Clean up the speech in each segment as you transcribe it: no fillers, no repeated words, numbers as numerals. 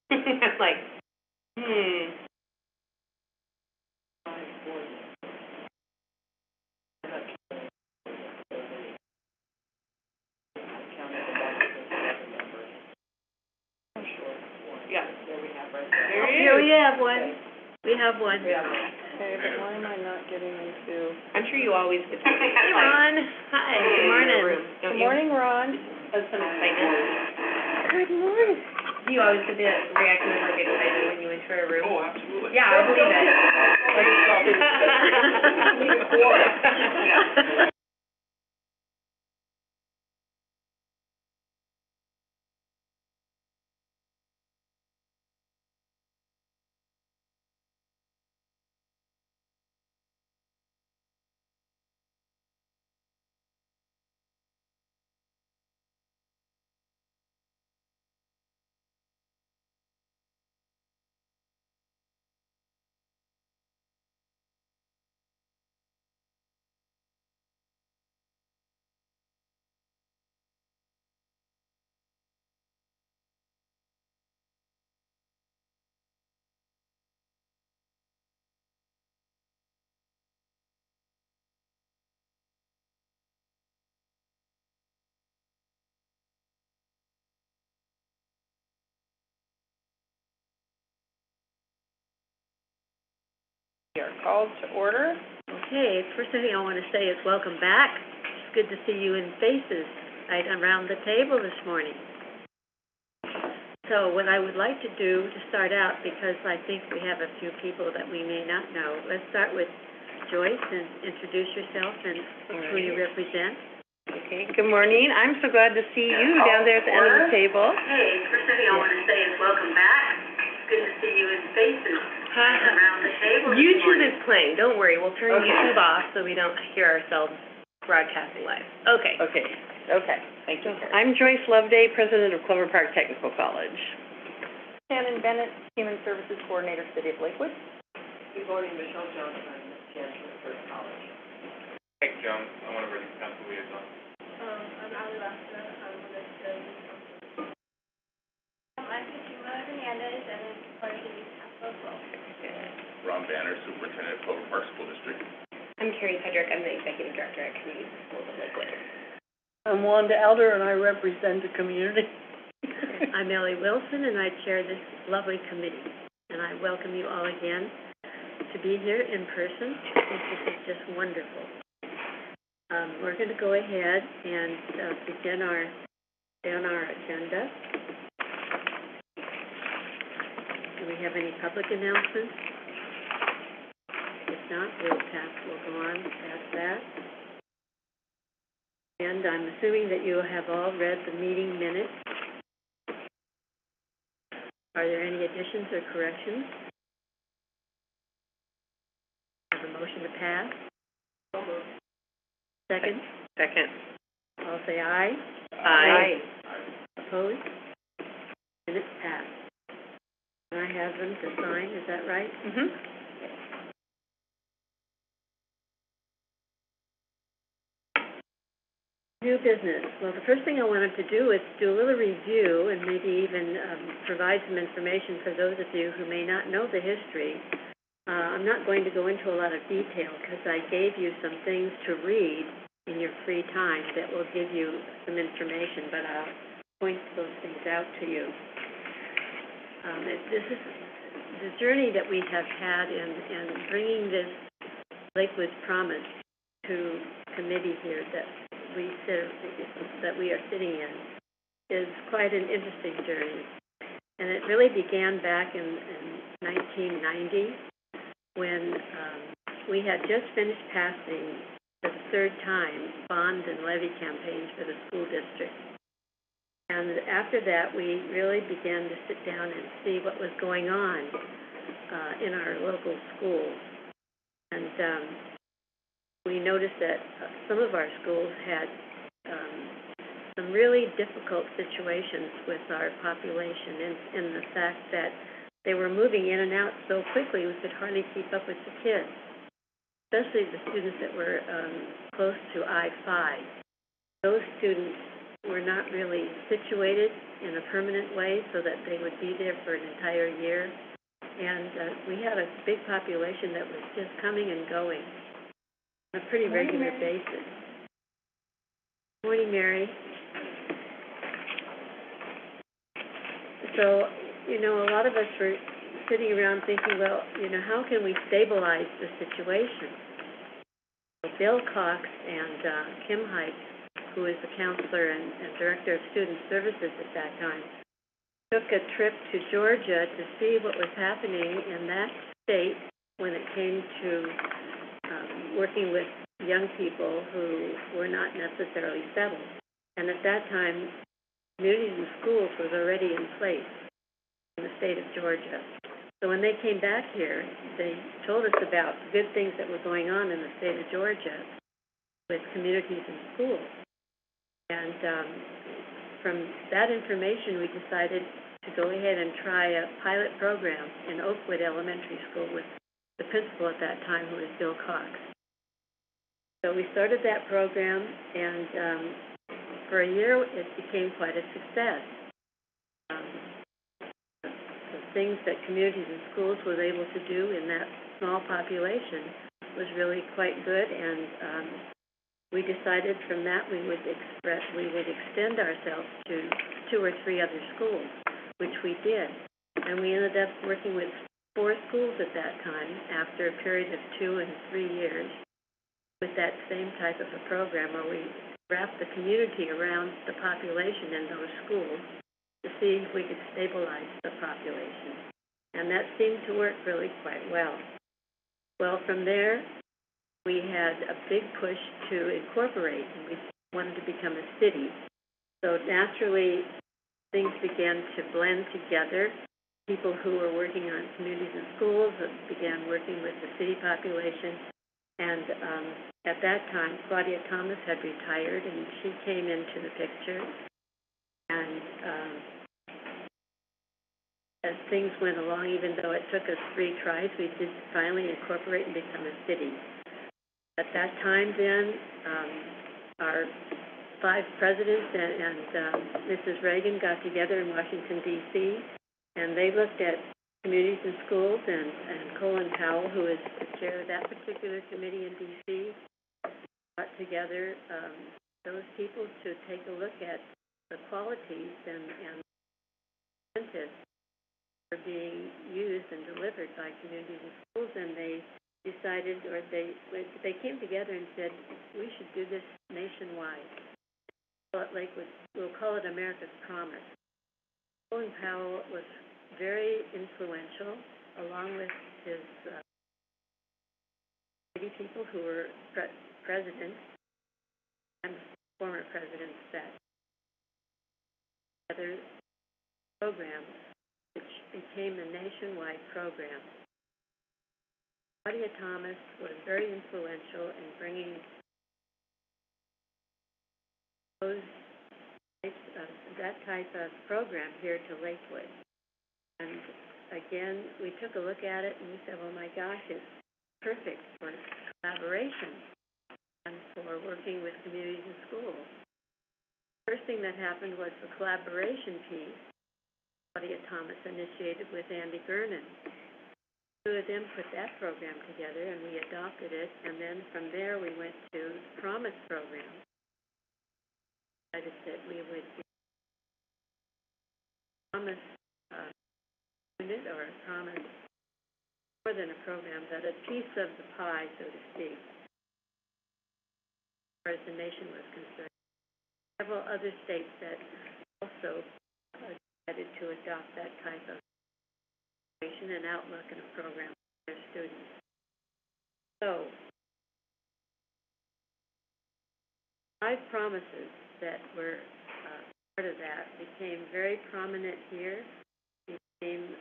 It's like, yeah. There we have right there. Here we have one. We have one. Okay, but why am I not getting into... I'm sure you always get to Hey, Ron. Hi. Good morning. Good morning, Ron. That's some excitement. Good morning. Do you always get the reaction of like excitement when you enter a room? Oh, absolutely. Yeah, I believe it. We are called to order. Okay, first thing I want to say is welcome back. It's good to see you in faces right around the table this morning. So what I would like to do to start out, because I think we have a few people that we may not know, let's start with Joyce and introduce yourself and who you represent. Okay, good morning. I'm so glad to see you down there at the end of the table. Hey, first thing I want to say is welcome back. It's good to see you in faces around the table. YouTube is playing. Don't worry. We'll turn YouTube off so we don't hear ourselves broadcasting live. Okay. Okay. Thank you, Carrie. I'm Joyce Loveday, president of Clover Park Technical College. Shannon Bennett, Human Services Coordinator, City of Lakewood. Good morning, Michelle Johnson, I'm Chancellor of First College. Hank Jones, I'm one of our council liaisons. I'm Ali Lasta, I'm with the I'm Fatima Hernandez, and I'm part of the youth council as well. Ron Banner, Superintendent of Clover Park School District. I'm Carrie Pedrick. I'm the executive director at Community Schools of Lakewood. I'm Wanda Elder, and I represent the community. I'm Ellie Wilson, and I chair this lovely committee. And I welcome you all again to be here in person. I think this is just wonderful. We're going to go ahead and begin on our agenda. Do we have any public announcements? If not, we'll go on past that. And I'm assuming that you have all read the meeting minutes. Are there any additions or corrections? Have a motion to pass? Second? Second. All say aye. Aye. Opposed? Minutes passed. And I have them to sign, is that right? Mm-hmm. New business. Well, the first thing I wanted to do is do a little review and maybe even provide some information for those of you who may not know the history. I'm not going to go into a lot of detail because I gave you some things to read in your free time that will give you some information, but I'll point those things out to you. This is the journey that we have had in bringing this Lakewood Promise to committee here that we are sitting in is quite an interesting journey. And it really began back in 1990 when we had just finished passing for the third time bond and levy campaigns for the school district. And after that, we really began to sit down and see what was going on in our local schools. And we noticed that some of our schools had some really difficult situations with our population in the fact that they were moving in and out so quickly we could hardly keep up with the kids, especially the students that were close to I-5. Those students were not really situated in a permanent way so that they would be there for an entire year. And we had a big population that was just coming and going on a pretty regular basis. Morning, Mary. So, a lot of us were sitting around thinking, well, how can we stabilize the situation? So Bill Cox and Kim Height, who is the counselor and director of student services at that time, took a trip to Georgia to see what was happening in that state when it came to working with young people who were not necessarily settled. And at that time, communities and schools was already in place in the state of Georgia. So when they came back here, they told us about good things that were going on in the state of Georgia with communities and schools. And from that information, we decided to go ahead and try a pilot program in Oakwood Elementary School with the principal at that time, who was Bill Cox. So we started that program, and for a year, it became quite a success. The things that communities and schools were able to do in that small population was really quite good, and we decided from that we would extend ourselves to 2 or 3 other schools, which we did. And we ended up working with 4 schools at that time after a period of 2 and 3 years with that same type of a program where we wrapped the community around the population in those schools to see if we could stabilize the population. And that seemed to work really quite well. Well, from there, we had a big push to incorporate, and we wanted to become a city. So naturally, things began to blend together. People who were working on communities and schools began working with the city population. And at that time, Claudia Thomas had retired, and she came into the picture. And as things went along, even though it took us 3 tries, we did finally incorporate and become a city. At that time, then, our 5 presidents and Mrs. Reagan got together in Washington, D.C., and they looked at communities and schools, and Colin Powell, who is the chair of that particular committee in D.C., brought together those people to take a look at the qualities and incentives that are being used and delivered by communities and schools, and they decided, or they came together and said, we should do this nationwide. We'll call it Lakewood. We'll call it America's Promise. Colin Powell was very influential, along with his city people who were presidents and former presidents that together program, which became a nationwide program. Claudia Thomas was very influential in bringing that type of program here to Lakewood. And again, we took a look at it and we said, well, my gosh, it's perfect for collaboration and for working with communities and schools. First thing that happened was the collaboration piece Claudia Thomas initiated with Andy Gernon. 2 of them put that program together, and we adopted it, and then from there we went to the Promise program. I decided that we would promise unit or a promise more than a program, but a piece of the pie, so to speak, as far as the nation was concerned. Several other states that also decided to adopt that type of and outlook and a program for their students. So, 5 promises that were part of that became very prominent here. Became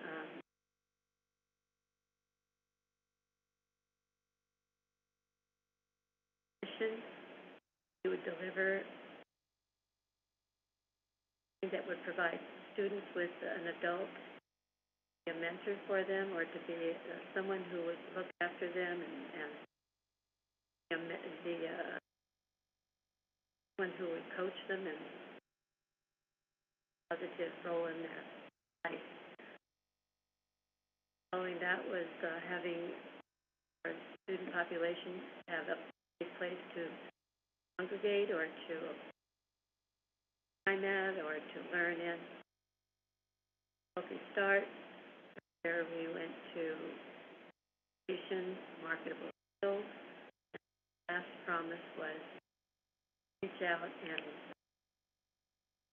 mission. We would deliver that would provide students with an adult, a mentor for them, or to be someone who would look after them and be someone who would coach them and positive role in their life. Following that was having our student population have a place to congregate or to time at or to learn in. Healthy Start. There we went to education, marketable skills. The last promise was reach out and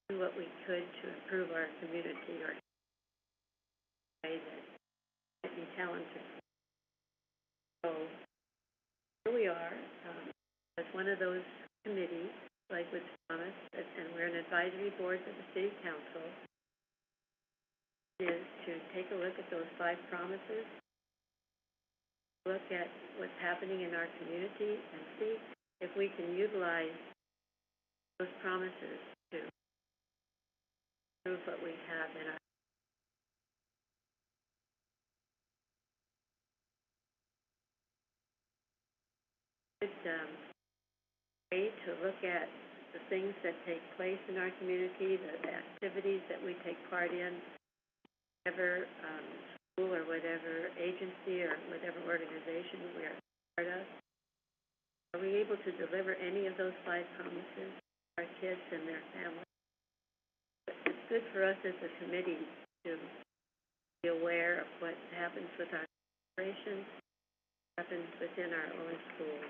do what we could to improve our community or way that might be talented. So here we are as one of those committees, like with Thomas, and we're an advisory board of the City Council, is to take a look at those 5 promises, look at what's happening in our community, and see if we can utilize those promises to improve what we have in our way to look at the things that take place in our community, the activities that we take part in, whatever school or whatever agency or whatever organization we are part of. Are we able to deliver any of those 5 promises to our kids and their families? It's good for us as a committee to be aware of what happens with our operations, what happens within our own schools,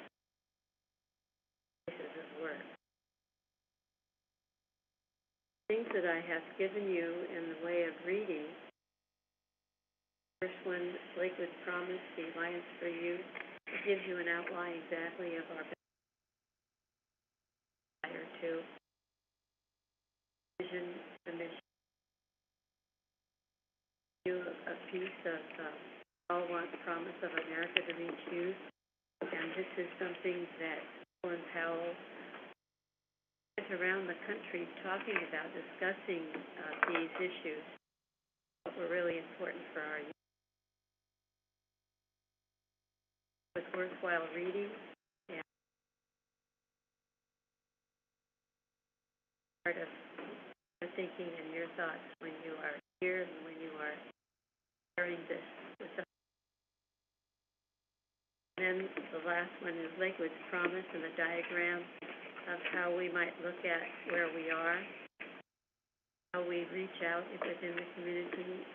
places of work. Things that I have given you in the way of reading. First one, Lakewood Promise, the Alliance for Youth. It gives you an outline exactly of our desire to vision, the mission. You a piece of All Want the Promise of America to Reach Youth, and this is something that Colin Powell is around the country talking about, discussing these issues that were really important for our youth. It's worthwhile reading and part of your thinking and your thoughts when you are here and when you are sharing this with us. And then the last one is Lakewood's Promise and the diagram of how we might look at where we are, how we reach out within the community,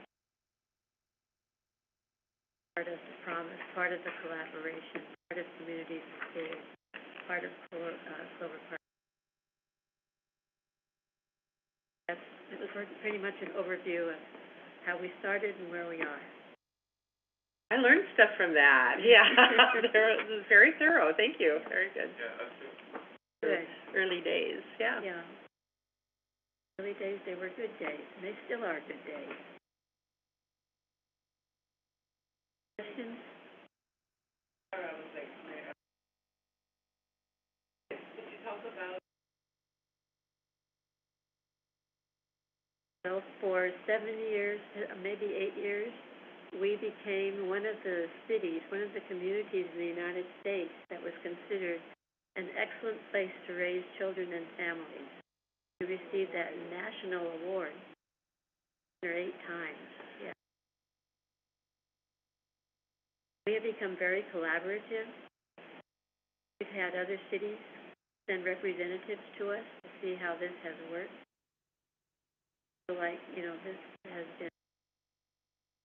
part of the promise, part of the collaboration, part of communities and schools, part of Clover Park. It was pretty much an overview of how we started and where we are. I learned stuff from that. Yeah, it was very thorough. Thank you. Very good. Yeah, that's good. Good. Early days. Yeah. Yeah. Early days, they were good days, and they still are good days. Questions? Could you talk about Well, for 7 years, maybe 8 years, we became one of the cities, one of the communities in the United States that was considered an excellent place to raise children and families. We received that national award 7 or 8 times. Yeah. We have become very collaborative. We've had other cities send representatives to us to see how this has worked. So, like, this has been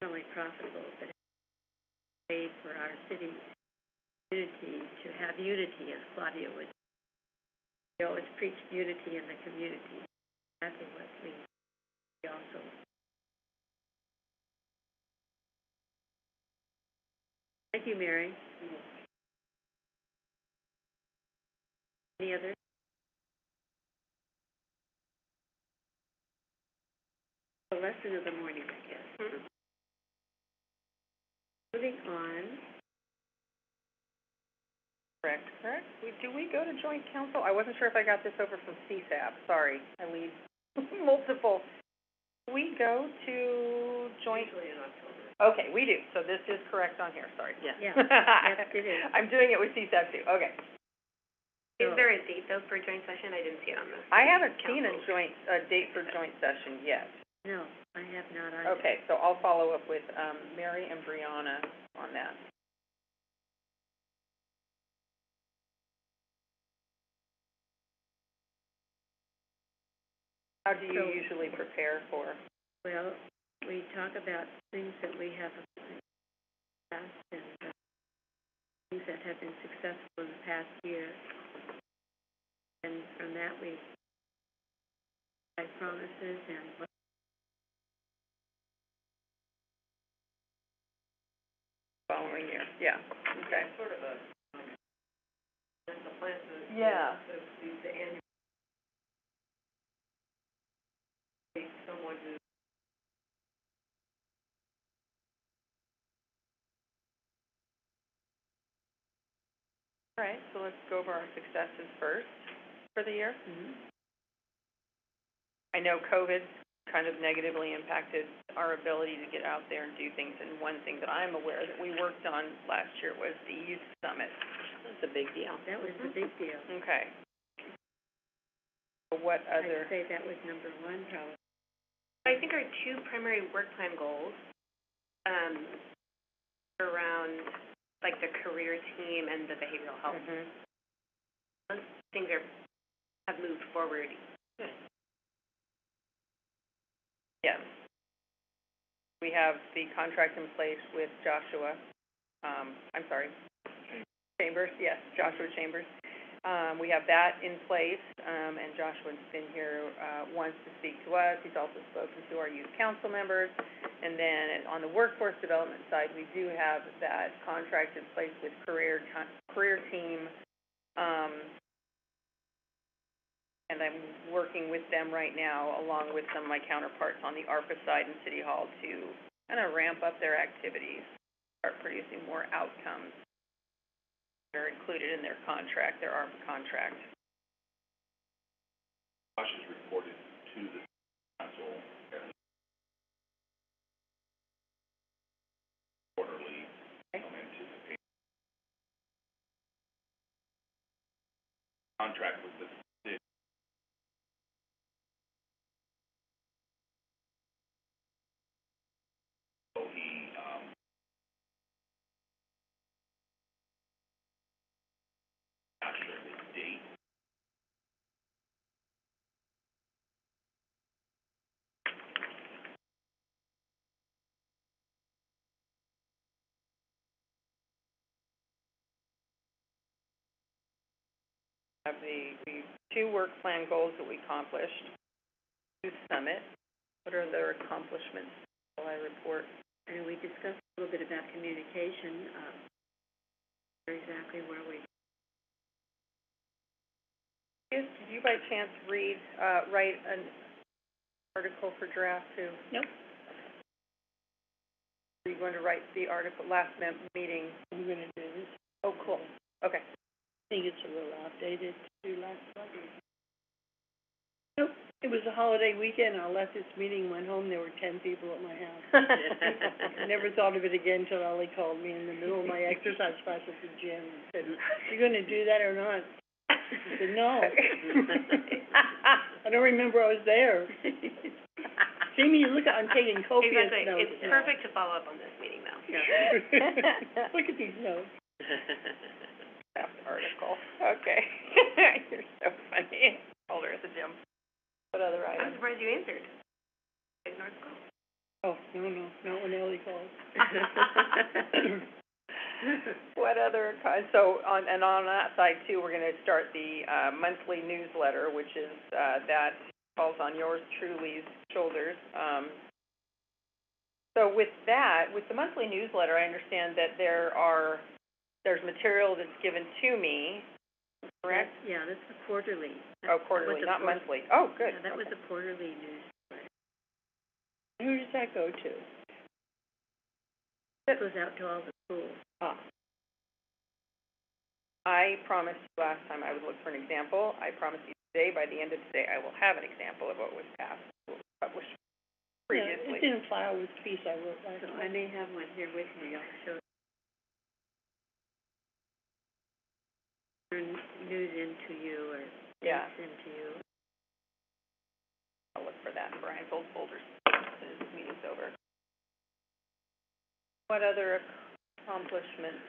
not only profitable, but it's a way for our city community to have unity, as Claudia would. We always preach unity in the community. That's what we also. Thank you, Mary. Any others? The lesson of the morning, I guess. Mm-hmm. Moving on. Correct. Do we go to joint council? I wasn't sure if I got this over from CSAP. Sorry, I leave multiple. Do we go to joint? usually in October? Okay, we do. So this is correct on here. Sorry. Yeah. Yeah. Yes, it is. I'm doing it with CSAP too. Okay. Is there a date though for joint session? I didn't see it on the. I haven't seen council. a date for joint session yet. No, I have not either. Okay, so I'll follow up with, Mary and Brianna on that. How do you So- usually prepare for? Well, we talk about things that we have passed and things that have been successful in the past year. And from that, we make promises and what Following year, yeah, okay. Sort of a, that's the plan to. Yeah. The annual. Someone who. All right, so let's go over our successes first for the year. I know COVID kind of negatively impacted our ability to get out there and do things, and one thing that I'm aware that we worked on last year was the youth summit. That's a big deal. that was the big deal. Okay. So what other? I'd say that was number one, probably. I think our two primary work plan goals, around like the career team and the behavioral health. Those things have moved forward. Yeah. We have the contract in place with Joshua, Chambers, yes, Joshua Chambers. We have that in place, and Joshua's been here, once to speak to us. He's also spoken to our youth council members. And then on the workforce development side, we do have that contract in place with career team, and I'm working with them right now, along with some of my counterparts on the ARPA side in City Hall, to kind of ramp up their activities, start producing more outcomes that are included in their contract, their ARPA contract. Josh has reported to the council quarterly, anticipate contract with the city. So he, not sure the date. Have the two work plan goals that we accomplished. Youth Summit. What are their accomplishments? Will I report? And we discussed a little bit about communication, exactly where we. Did you by chance write an article for draft too? Nope. Are you going to write the article last meeting? I'm gonna do this. Oh, cool. Okay. I think it's a little outdated to do last Friday. Nope, it was a holiday weekend, I left this meeting, went home, there were 10 people at my house. I never thought of it again till Ellie called me in the middle of my exercise class at the gym and said, "You gonna do that or not?" I said, "No." I don't remember I was there. See me, look, I'm taking copious Exactly. notes. It's perfect to follow up on this meeting though. Yeah. Look at these notes. Draft article. Okay. You're so funny. Told her at the gym. What other I'm items? surprised you answered. Ignored the call. Oh, no, not when Ellie calls. What other so on that side too, we're gonna start the monthly newsletter, which is that falls on yours truly's shoulders. So with the monthly newsletter, I understand that there's material that's given to me, correct? Yeah, that's the quarterly. Oh, quarterly, not monthly. Oh, good. Yeah, that was a quarterly news. Who does that go to? It goes out to all the schools. Ah. I promised you last time I would look for an example. I promised you today, by the end of today, I will have an example of what was passed, published previously. Yeah, it didn't file with piece I wrote last So night. I may have one here with me, I'll show you. news into you or Yeah. dates into you. I'll look for that in Brian's old folders as soon as this meeting's over. What other accomplishments?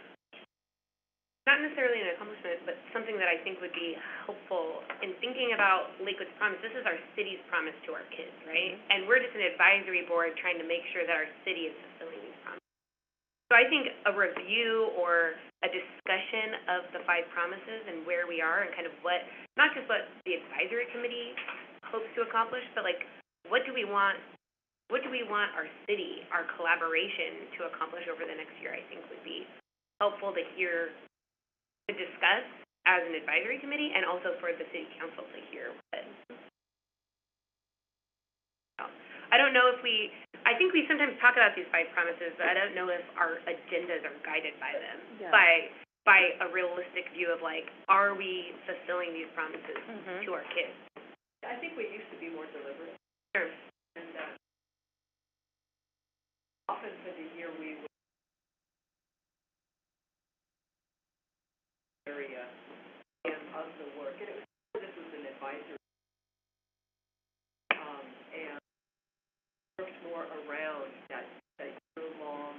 Not necessarily an accomplishment, but something that I think would be helpful in thinking about Lakewood's promise. This is our city's promise to our kids, right? And we're just an advisory board trying to make sure that our city is fulfilling these promises. So I think a review or a discussion of the 5 promises and where we are and kind of what, not just what the advisory committee hopes to accomplish, but like, what do we want our city, our collaboration to accomplish over the next year, I think would be helpful to hear, to discuss as an advisory committee, and also for the city council to hear what. I don't know if I think we sometimes talk about these 5 promises, but I don't know if our agendas are guided by them, by a realistic view of like, are we fulfilling these promises to our kids? I think we used to be more deliberate, Sure. and, often for the year we would area of the work, and it was, this was an advisory, and worked more around that year-long.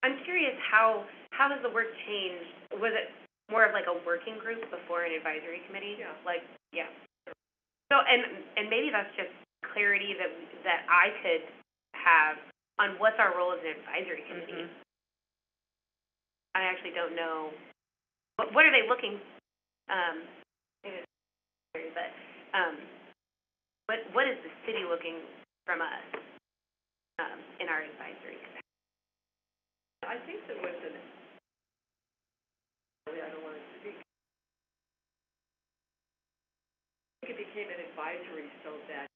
I'm curious, how has the work changed? Was it more of like a working group before an advisory committee? Yeah. Yeah. So, and maybe that's just clarity that I could have on what's our role as an advisory committee. I actually don't know. What are they looking, maybe it's but, what is the city looking from us, in our advisory committee? I think there was I don't want to speak. I think it became an advisory so that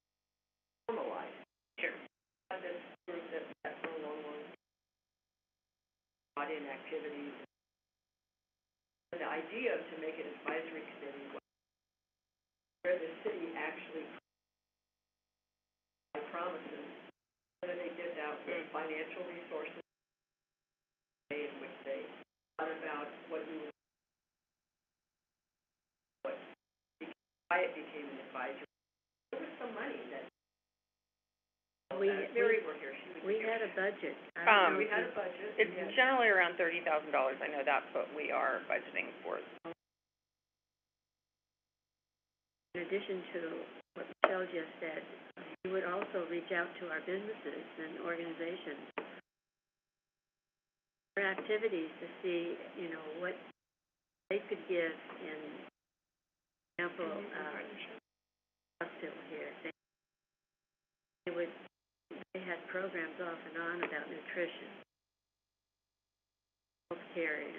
formalized. Sure. This group that met for a long brought in activities. And the idea to make an advisory committee was where the city actually promises, whether they did that with financial resources, in which they thought about what why it became an advisory. There was some money that We had a budget. we had a budget. It's generally around $30,000. I know that's what we are budgeting for. In addition to what Michelle just said, we would also reach out to our businesses and organizations for activities to see, what they could give in, for example, hospital here. They had programs off and on about nutrition, healthcare, and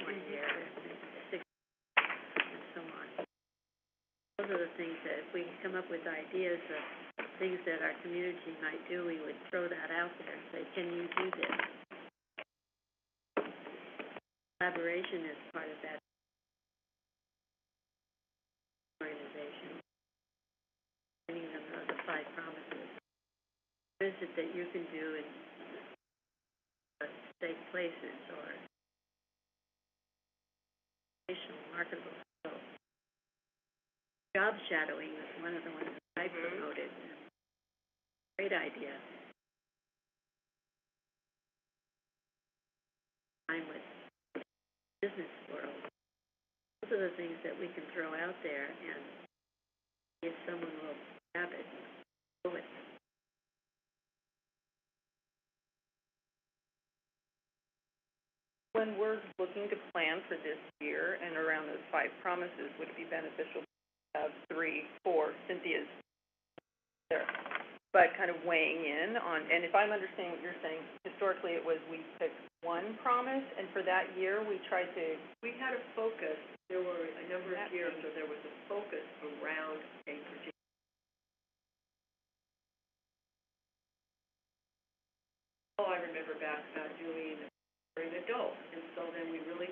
one year, and so on. Those are the things that if we come up with ideas of things that our community might do, we would throw that out there and say, can you do this? Collaboration is part of that organization. Bringing them the 5 promises. What is it that you can do in safe places or marketable skills? Job shadowing is one of the ones that I promoted. Great idea. I'm with business world. Those are the things that we can throw out there, and if someone will grab it, do it. When we're looking to plan for this year and around those 5 promises, would it be beneficial to have 3, 4, Cynthia's there, but kind of weighing in on, and if I'm understanding what you're saying, historically it was we picked 1 promise, and for that year we tried to... We had a focus. There were a number of years where there was a focus around a particular. I remember back about doing adult, and so then we really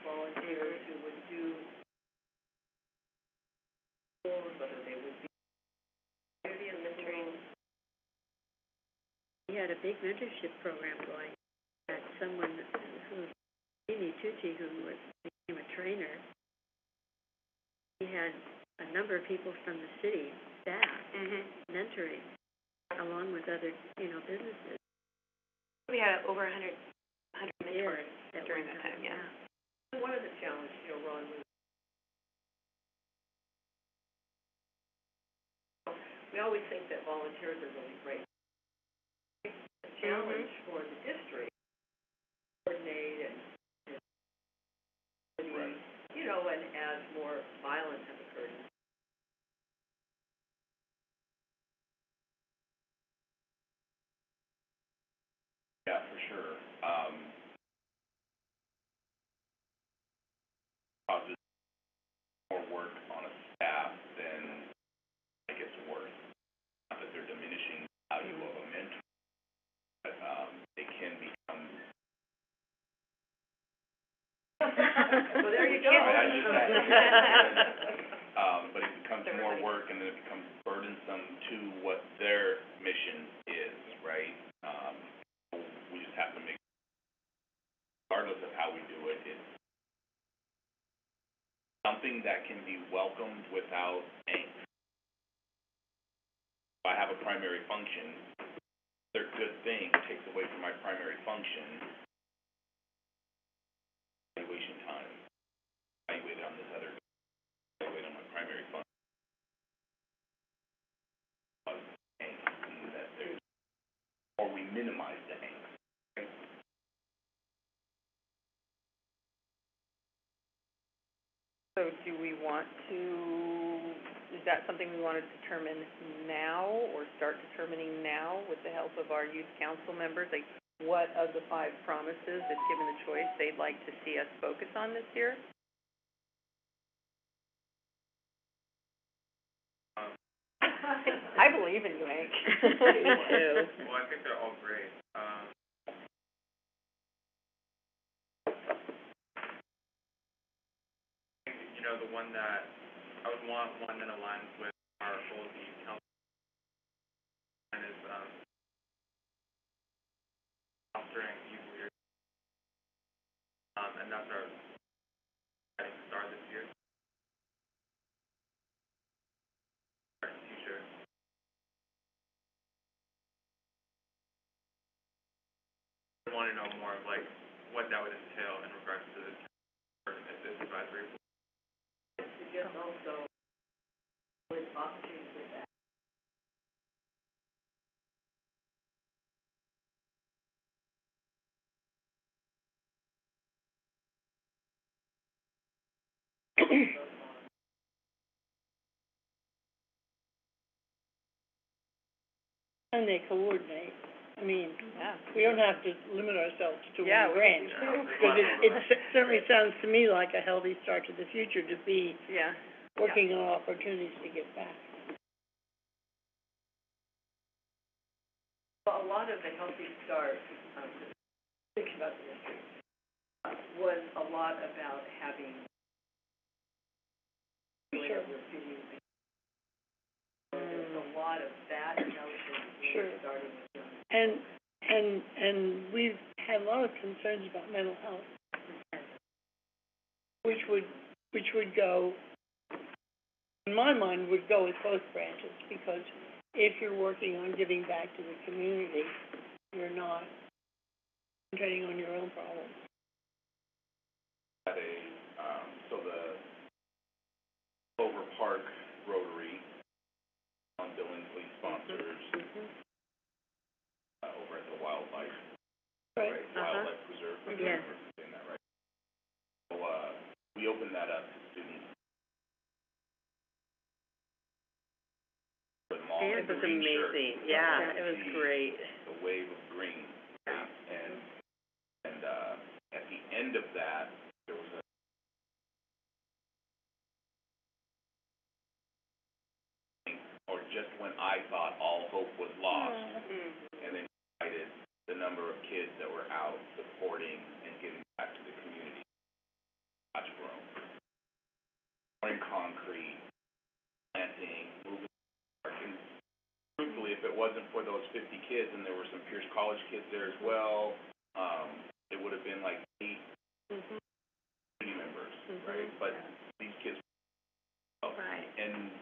volunteers who would do, whether they would be had a big mentorship program going. Had someone who, Amy Tucci, who became a trainer. He had a number of people from the city staff mentoring, along with other, businesses. We had over 100 mentors Yes, during that time, yeah. One of the challenges, Ron, we always think that volunteers are really great. The challenge for the district, coordinate and and as more violence has occurred. Yeah, for sure. Causes more work on a staff than it gets worse. Not that they're diminishing the value of a mentor, but they can become. Well, there you go. But it becomes more work, and then it becomes burdensome to what their mission is, right? We just have to make, regardless of how we do it, it's something that can be welcomed without angst. If I have a primary function, their good thing takes away from my primary function. Evaluation time. Evaluate on this other. Evaluate on my primary function. And that there's, or we minimize the angst. Right? So do we want to, is that something we want to determine now, or start determining now with the help of our youth council members? Like, what of the 5 promises, if given the choice, they'd like to see us focus on this year? I believe in you, Hank. Me too. Well, I think they're all great. The one that I would want one that aligns with our goals of youth council and is fostering youth leaders. And that's our guiding star this year. Our future. I want to know more of what that would entail in regards to this advisory board. Just also with opportunities with that. And they coordinate. I mean, Yeah. we don't have to limit ourselves to Yeah, one branch. Because it certainly sounds to me like a healthy start to the future to be Yeah. working on opportunities to get back. Well, a lot of the Healthy Start, thinking about the district, was a lot about having Sure. There's a lot of that notion Sure. starting with young. And we've had a lot of concerns about mental health, which would go, in my mind, would go with both branches, because if you're working on giving back to the community, you're not concentrating on your own problems. Had so the Clover Park Rotary, on Billingsley sponsors, over at the wildlife, Right. Wildlife Preserve, if Yes. I'm saying that right. So, we opened that up to students. Put them all in It was green shirts. amazing. Yeah, it was great. The wave of green, right? And at the end of that, there was or just when I thought all hope was lost, and then cited the number of kids that were out supporting and giving back to the community. Watch grown. Pouring concrete, planting, moving, parking. Truthfully, if it wasn't for those 50 kids, and there were some Pierce College kids there as well, it would have been like 8 community members, right? But these kids, Right. and,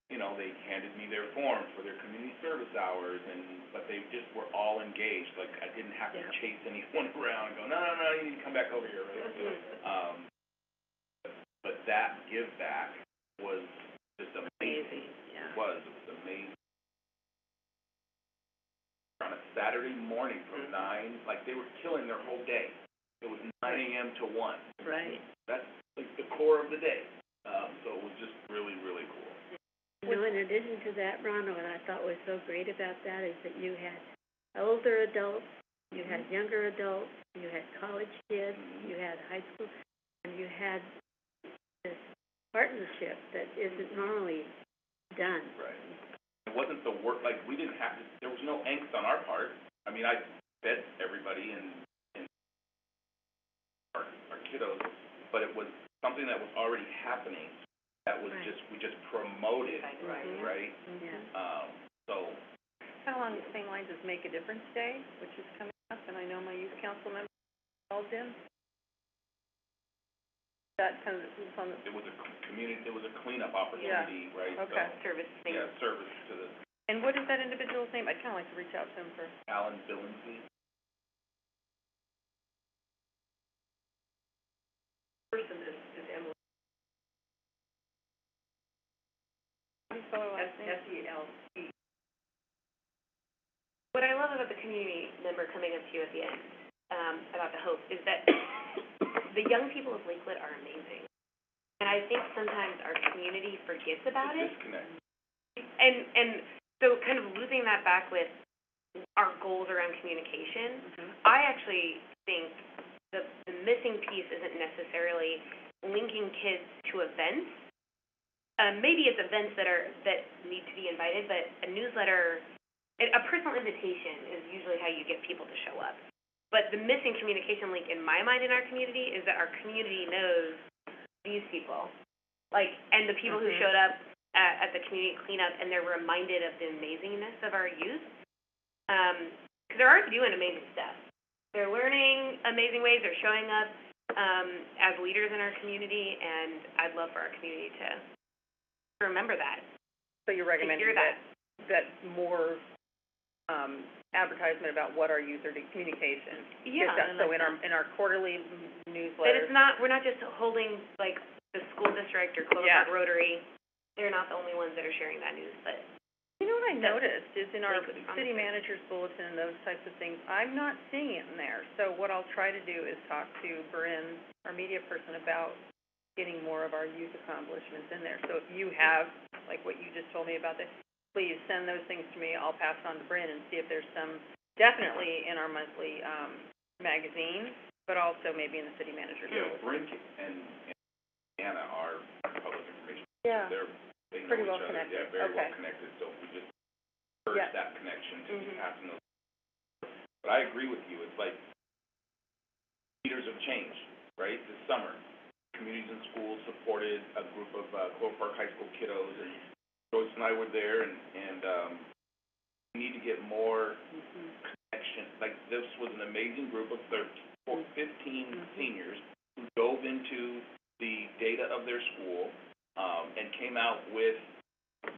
you know, they handed me their form for their community service hours, but they just were all engaged. Like, I didn't have to chase anyone around and go, no, you need to come back over here, right? But that give back was just amazing. Yeah. It was amazing. On a Saturday morning from 9, like, they were killing their whole day. It was 9 a.m. to 1. Right. That's like the core of the day. So it was just really, really cool. You know, in addition to that, Ron, what I thought was so great about that is that you had older adults, you had younger adults, you had college kids, you had high school, and you had this partnership that isn't normally done. Right. It wasn't the work, like, we didn't have to, there was no angst on our part. I mean, I fed everybody and our kiddos, but it was something that was already happening that was we just promoted, right? Yeah. So. Kind of along the same lines as Make a Difference Day, which is coming up, and I know my youth council members are involved in. That kind of was on the... It was a community, it was a cleanup opportunity, right? Okay. So, Service thing. yeah, service to the And what is that individual's name? I'd kind of like to reach out to him for... Alan Billingsley. Person is Emily, How do you spell her last name? S-E-L-E. What I love about the community member coming up to you at the end, about the hope, is that the young people of Lakewood are amazing. And I think sometimes our community forgets about it. Disconnect. And so kind of looping that back with our goals around communication, I actually think the missing piece isn't necessarily linking kids to events. Maybe it's events that need to be invited, but a newsletter, a personal invitation is usually how you get people to show up. But the missing communication link in my mind in our community is that our community knows these people, like, and the people who showed up at the community cleanup, and they're reminded of the amazingness of our youth. Because they're already doing amazing stuff. They're learning amazing ways. They're showing up as leaders in our community, and I'd love for our community to remember that. So you're recommending that more advertisement about what our youth are doing, communication. Yeah. So in our quarterly newsletter. But it's not, we're not just holding, like, the school district or Clover Park Rotary. They're not the only ones that are sharing that news, but. You know what I noticed is in our Lakewood city manager's bulletin and those types of things, I'm not seeing it in there. So what I'll try to do is talk to Bryn, our media person, about getting more of our youth accomplishments in there. So if you have, like what you just told me about this, please send those things to me. I'll pass it on to Bryn and see if there's some, definitely in our monthly magazine, but also maybe in the city manager's bulletin. Bryn and Anna are public information. Yeah. They know pretty each well other. connected. Yeah, very Okay. well connected, so we just urge that connection to be passing those. But I agree with you, it's like leaders have changed, right? This summer, communities and schools supported a group of Clover Park High School kiddos, and Joyce and I were there, and we need to get more connection. Like, this was an amazing group of 15 seniors who dove into the data of their school, and came out with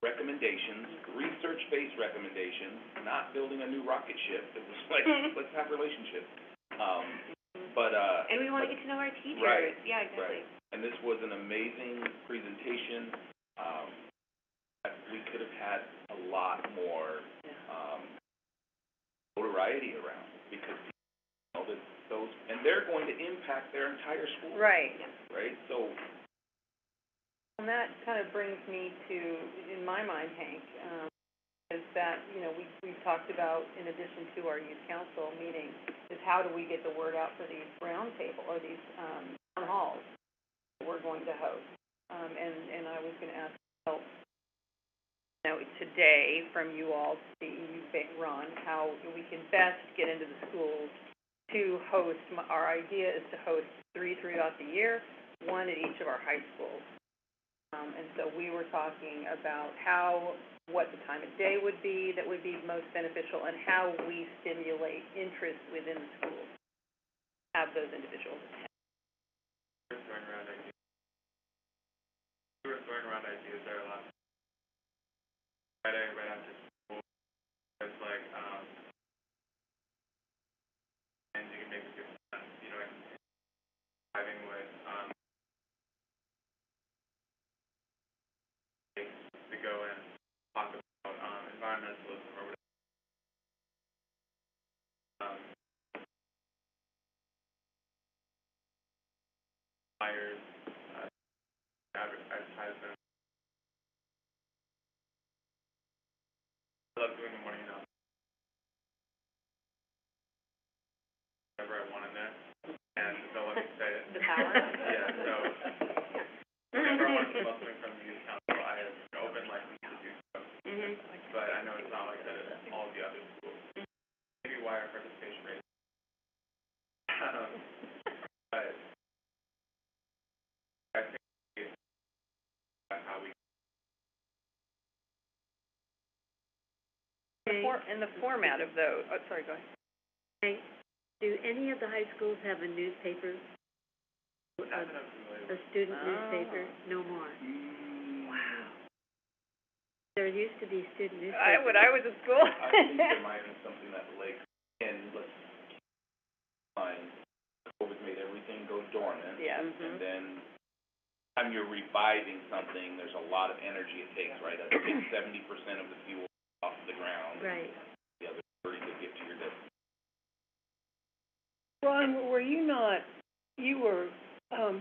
recommendations, research-based recommendations, not building a new rocket ship. It was like, let's have relationships. And we want to get to know our teachers. Right. Yeah, exactly. Right. And this was an amazing presentation. We could have had a lot more notoriety around, because people know that those, and they're going to impact their entire school. Right. Right? So. And that kind of brings me to, in my mind, Hank, is that, you know, we've talked about, in addition to our youth council meeting, is how do we get the word out for these roundtable, or these town halls that we're going to host. And I was going to ask help, you know, today from you all, Ron, how we can best get into the schools to host. Our idea is to host 3 throughout the year, 1 at each of our high schools. And so we were talking about what the time of day would be that would be most beneficial, and how we stimulate interest within the schools, have those individuals attend. We were throwing around ideas there last Friday, right after school. It's like, and you can maybe give them, you know, driving with, to go and talk about, environmentalism or whatever. Flyers, advertisements. I love doing the morning announcements. Whatever I want in there, and they'll let me say it. The power? Yeah, so, whenever I want to promote something from the youth council, I have an open license to do so. Mhm. But I know it's not like that at all the other schools. Maybe why our participation rate. But I think that's how we. In the format of those, oh, sorry, go ahead. Okay. Do any of the high schools have a newspaper? A student newspaper? No more. Wow. There used to be student newspapers. When I was in school. I think there might be something that Lake, and let's find, COVID made everything go dormant. Yeah. And then, time you're reviving something, there's a lot of energy it takes, right? That takes 70% of the fuel off the ground. Right. The other 30 to get to your destination. Ron, were you not, you were,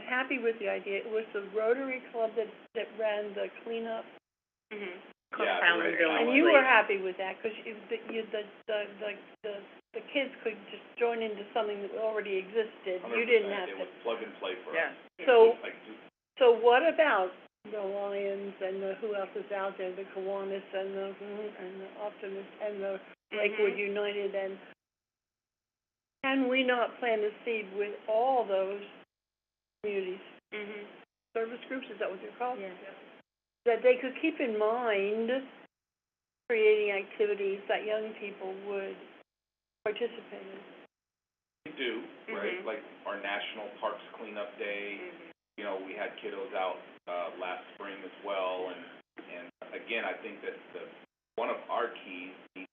happy with the idea, it was the Rotary Club that ran the cleanup? Mhm. Yeah, Alan Billings. And you were happy with that, 'cause the kids could just join into something that already existed, you didn't have It to. was plug and play for Yeah. us. So, Like, so what about the Lions and who else is out there, the Kiwanis and the Optimists and the Lakewood United, and can we not plant a seed with all those communities? Mhm. Service groups, is that what they're called? Yeah. That they could keep in mind creating activities that young people would participate in. we do, right? Mhm. Like our National Parks Cleanup Day, Mhm. you know, we had kiddos out, last spring as well, and again, I think that one of our keys is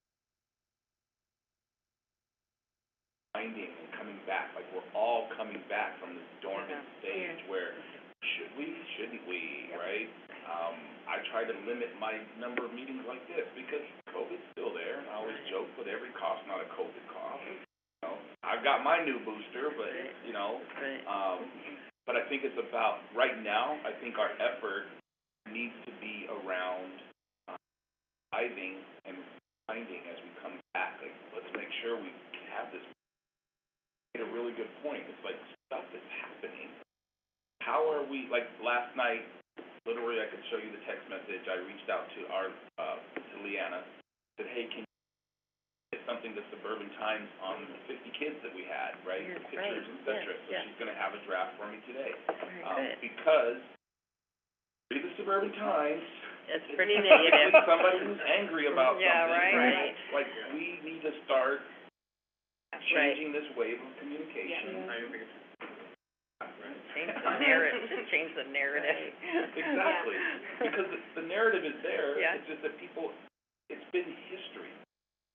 finding and coming back, like we're all coming back from this dormant stage where should we, shouldn't we, right? I try to limit my number of meetings like this because COVID's still there, and I always joke, but every cough's not a COVID cough. You know, I've got my new booster, but, you know, but I think it's about, right now, I think our effort needs to be around driving and finding as we come back. Like, let's make sure we have this. You made a really good point. It's like stuff is happening. How are we, like last night, literally I could show you the text message. I reached out to to Leanna, said, hey, can you get something to Suburban Times on the 50 kids that we had, right? Yes, The pictures, right. et cetera. Yes, So yes. she's going to have a draft for me today. Good. Because read the Suburban Times. It's pretty Typically negative. somebody who's angry about Yeah, something. right. Like, we need to start changing this wave of communication. I think it's Change the narrative, just change the narrative. Exactly. Because the narrative is there. Yeah. It's just that people, it's been history.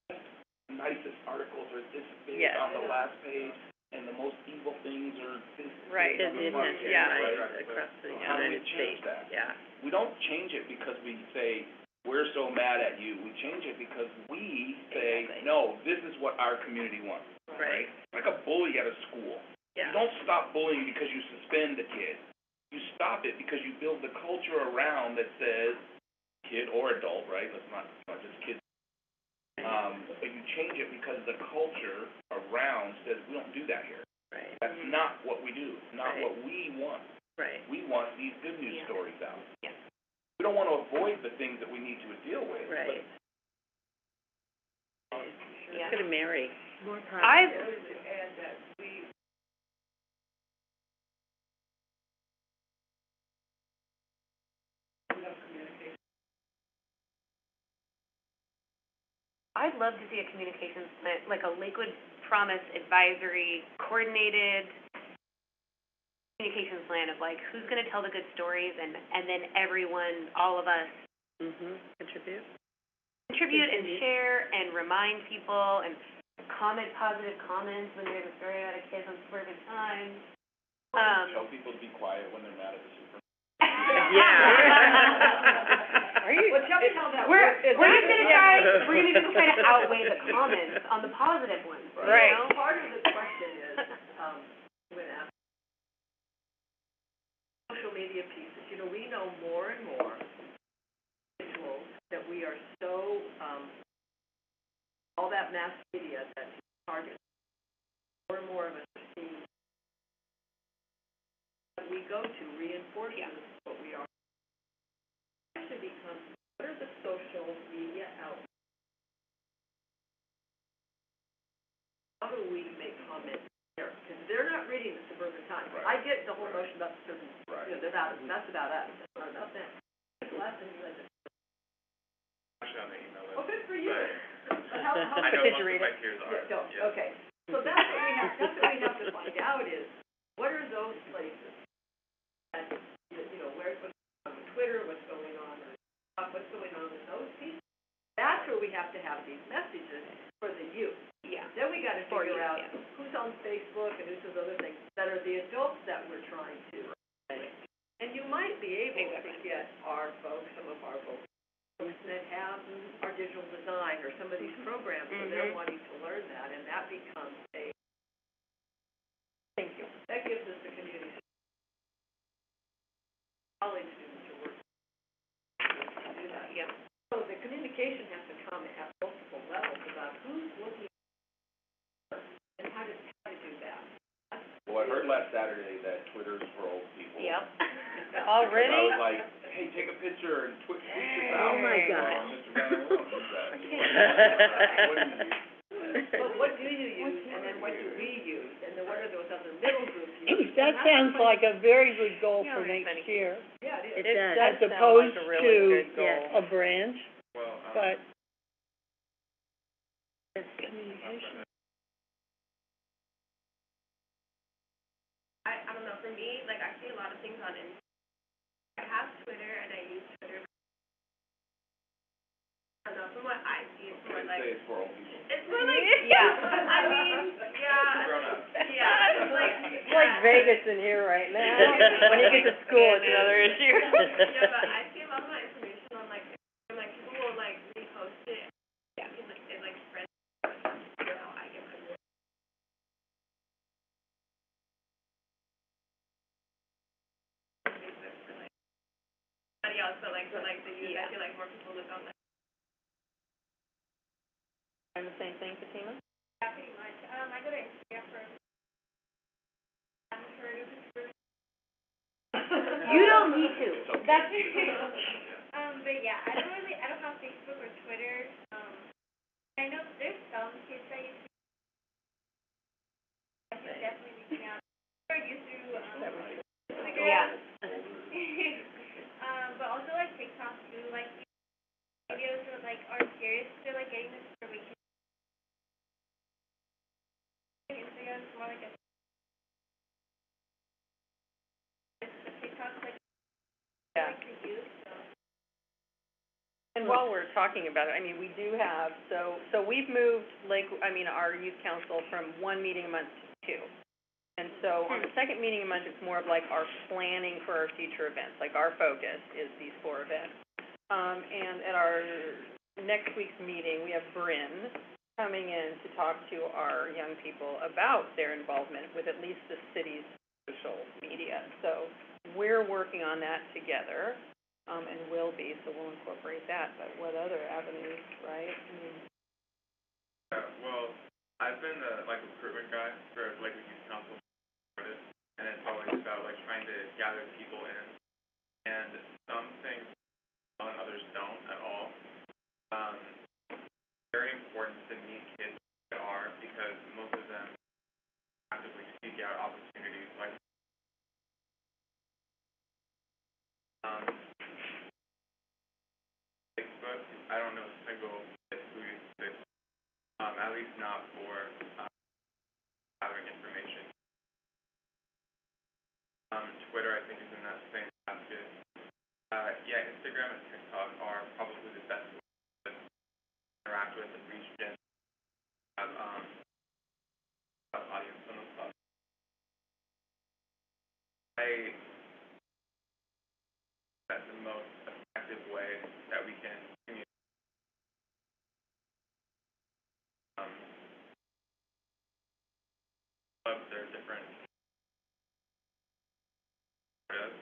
The nicest articles are this big Yes. on the last page, and the most evil things are this Right. big on the front page, Yeah. right? Across the How do we United change States, that? yeah. We don't change it because we say, we're so mad at you. We change it because we say, Exactly. no, this is what our community wants. Right. Like a bully at a school. Yeah. You don't stop bullying because you suspend the kid. You stop it because you build the culture around that says, kid or adult, right? Let's not just kids. But you change it because the culture around says, we don't do that here. Right. That's not what we do. It's not Right. what we want. Right. We want these good news Yeah. stories out. Yeah. We don't want to avoid the things that we need to deal with. Right. Yeah. It's gonna marry. More positive. I've I'd love to see a communications plan, like a Lakewood Promise advisory coordinated communications plan of like who's going to tell the good stories and then everyone, all of us Contribute. contribute and share and remind people and comment positive comments when there's a story about a kid who's for a good time. Tell people to be quiet when they're mad at the supermarket. Yeah. Are you? Well, tell me how that We're works. just gonna try. We're gonna just try to outweigh the comments on the positive ones. Right. You know? Part of the question is, when asked, social media pieces, you know, we know more and more individuals that we are so, all that mass media that targets, more and more of us are seeing that we go to reinforces what we are. The question becomes, what are the social media outlets? How do we make comments there? Because they're not reading the Suburban Times. Right. I get the whole notion about the Suburban, Right. you know, that's about us, it's not about them. It's the last thing you read. Actually on the email list. Oh, good for you. But But how I know did most you read of it? my peers are. Yeah, don't, Yeah. okay. So that's what we have to find out is, what are those places? And, you know, what's going on with Twitter, what's going on with those pieces? That's where we have to have these messages for the youth. Yeah. Then we gotta For figure youth, out yeah. who's on Facebook and who's those other things that are the adults that we're trying to. And you might be able to get our folks, some of our folks, that have our digital design or some of these programs, so they're wanting to learn that, and that becomes a, Thank you. that gives us the community. College students are working to do that. Yeah. So the communication has to come at multiple levels about who's looking and how to do that. Well, I heard last Saturday that Twitter's for old people. Yep. Already? And I was like, hey, take a picture and tweet this out. Oh, my God. Mr. Banner, we don't use that anymore. What do you use? But what do you use, and then what do we use, and then what are those other middle groups use? That sounds like a very good goal Yeah, for it's next funny. year, Yeah, it It is. does. as Sounds opposed like a really to good goal. Yes. a branch, Well, but I don't know, for me, like, I see a lot of things on Instagram. I have Twitter and I use Twitter. I don't know, from what I see, it's more I'd like, say it's for old people. it's more like, Yeah. I mean, yeah, Grown-ups. yeah, it's like, It's like Vegas in here right now. When you get to school, it's another issue. Yeah, but I see a lot of my information on, like, people will, like, repost it. Yeah. It, like, spreads. You know, I get my work. Facebook for, like, somebody else, but, like, for, like, the youth, I feel like more people look on, like, And the same thing, Fatima? yeah, pretty much. I go to Instagram for, You don't need to. That's but yeah, I don't have Facebook or Twitter. I know there's some kids that use I should definitely reach out. Or use through, Instagram. Yeah. But also like TikTok too, like videos that like are serious, they're like getting this information. Instagram is more like a TikTok's like Yeah. like the youth, so. And while we're talking about it, I mean, we do have, so we've moved our youth council from one meeting a month to two. And so on the second meeting a month, it's more of like our planning for our future events, like our focus is these 4 events. And at our next week's meeting, we have Bryn coming in to talk to our young people about their involvement with at least the city's social media. So we're working on that together. And will be, so we'll incorporate that, but what other avenues, right? I mean, well, I've been the, like, recruitment guy for, like, the youth council, and it's always about, like, trying to gather people in, and some things and others don't at all. Very important to meet kids that are, because most of them actively seek out opportunities, like, Facebook, I don't know a single kid who uses Facebook. at least not for, gathering information. Twitter, I think, is in that same basket. Yeah, Instagram and TikTok are probably the best ways to interact with and reach gen, have, audience on those platforms. That's the most effective way that we can communicate. There are different areas.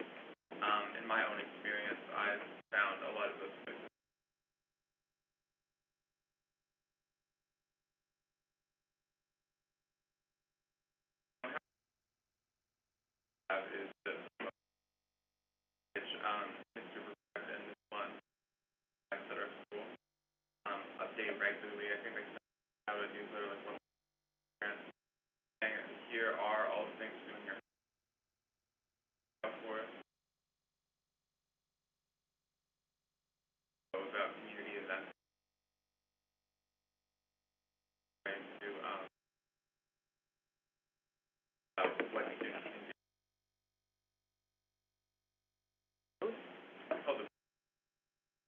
In my own experience, I've found a lot of those places. Is the which is super effective in this one that are cool. Update regularly. I think they have a newsletter like one and here are all the things doing your for it. So about community events to what you do.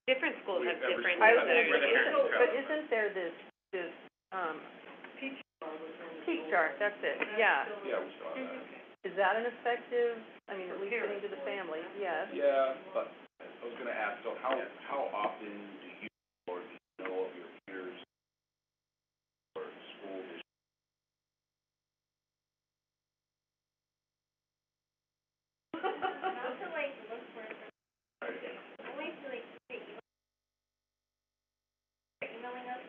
Different schools have Every different school I has was newsletters. gonna say, different but isn't there this, peak chart, that's it, yeah. Yeah, we saw that. Is that an effective, I mean, at least getting to the family, yes. Yeah, but I was gonna ask, so how often do you, or do you know of your peers or school districts? Also, like, look for, Right. only to, like, emailing us.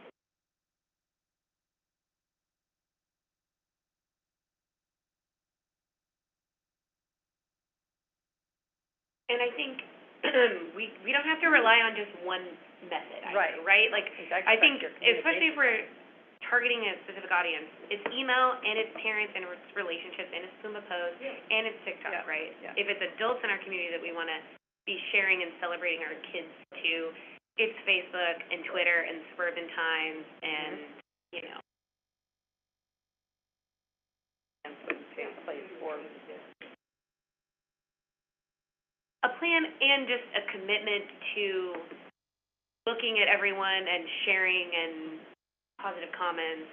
And I think we don't have to rely on just one method either, right? Like, I think, especially if we're targeting a specific audience, it's email and it's parents and it's relationships and it's Zumba posts and it's TikTok, Yeah, right? yeah. If it's adults in our community that we want to be sharing and celebrating our kids to, it's Facebook and Twitter and Suburban Times and, you know. And take place for, A plan and just a commitment to looking at everyone and sharing and positive comments.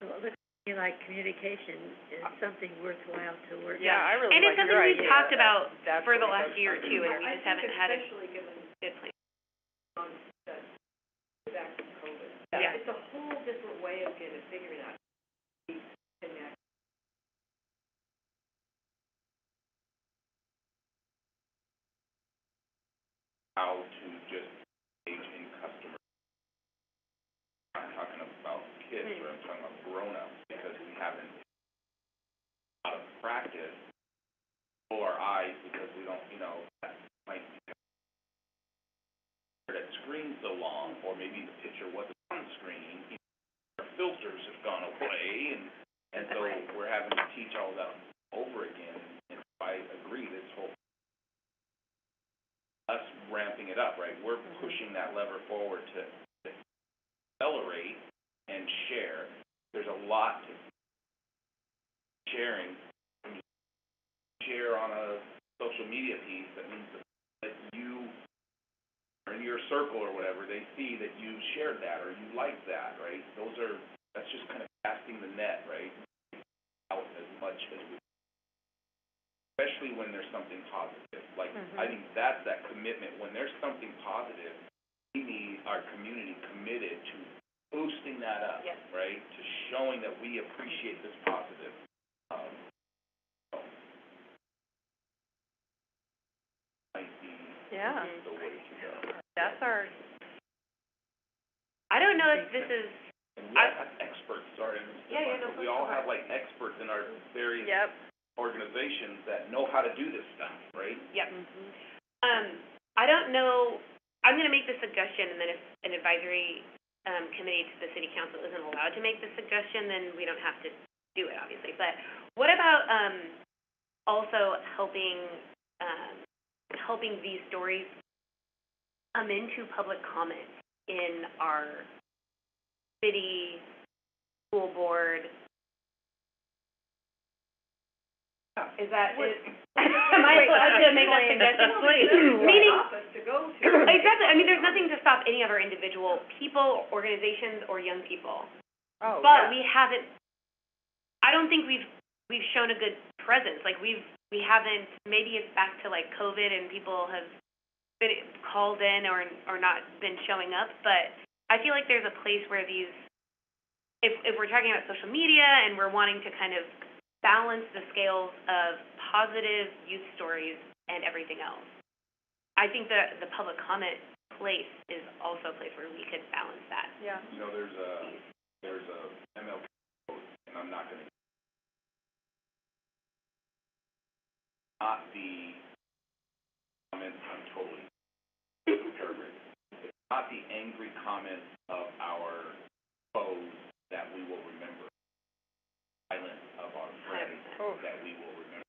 Well, it looks to me like communication is something worthwhile to work on. yeah, I really And like it's your something idea. we've talked about That's for the what last year or two, and we just haven't had a especially given good plan. back from COVID. Yeah. It's a whole different way of figuring out. Connect. How to just engage in customer. I'm not talking about kids, or I'm talking about grown-ups, because we haven't out of practice pull our eyes because we don't, that might be that screen so long, or maybe the picture wasn't on the screen, our filters have gone away, and so we're having to teach all that over again. And I agree, this whole us ramping it up, right? We're pushing that lever forward to accelerate and share. There's a lot to sharing. When you share on a social media piece, that means that you, or in your circle or whatever, they see that you shared that or you liked that, right? That's just kind of casting the net, right? Out as much as we, especially when there's something positive. Like, I think that's that commitment. When there's something positive, we need our community committed to boosting that up, right? To showing that we appreciate this positive. Might be the way to go. That's our, I don't know if this is, And we all have experts, sorry, but we all have like experts in our various organizations that know how to do this stuff, right? yep. I don't know, I'm going to make the suggestion, and then if an advisory committee to the city council isn't allowed to make the suggestion, then we don't have to do it, obviously. But what about also helping these stories come into public comment in our city, school board. Is that, am I allowed to make that suggestion? Meaning, Office to go to. exactly, I mean, there's nothing to stop any of our individual people, organizations, or young people. Oh, But we haven't, I don't think we've shown a good presence, like we haven't, maybe it's back to like COVID and people have been called in or not been showing up, but I feel like there's a place where these, if we're talking about social media and we're wanting to kind of balance the scales of positive youth stories and everything else, I think the public comment place is also a place where we could balance that. Yeah. You know, there's a MLK code, and I'm not gonna, not the comments, I'm totally paraphrasing. It's not the angry comments of our foes that we will remember. Silence of our friends that we will remember.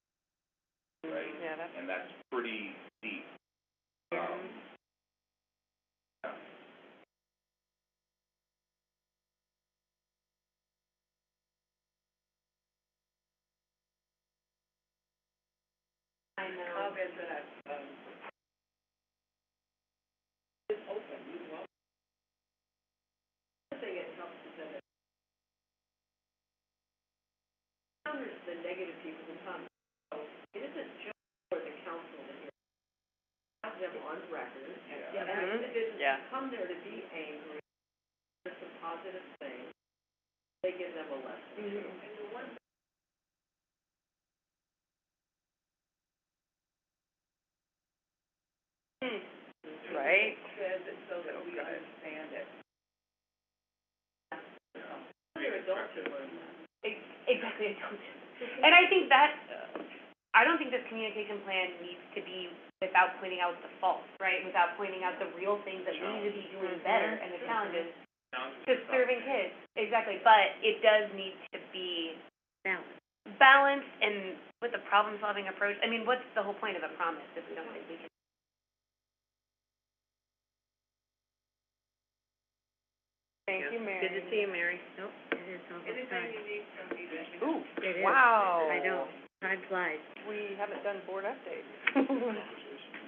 Right? Yeah, And that's pretty deep. I know. Comment that, it's open, you know. The thing it helps is that it counters the negative people who come. So it isn't just for the council to hear. Have them on record. Yeah. And if individuals Yeah. come there to be angry, there's some positive things, they give them a lesson. And the one Right? says it so that we understand it. Other adults should learn that. Exactly, I don't. And I think that, I don't think this communication plan needs to be without pointing out the faults, right? Without pointing out the real things that we need to be doing better and the challenges to serving kids. Exactly, but it does need to be balanced and with a problem-solving approach. I mean, what's the whole point of a promise if we don't think we can? Thank you, Mary. Good to see you, Mary. Nope, it is almost time. Anything you need from me, let me Ooh, know. It is. wow. I know, time flies. We haven't done board updates.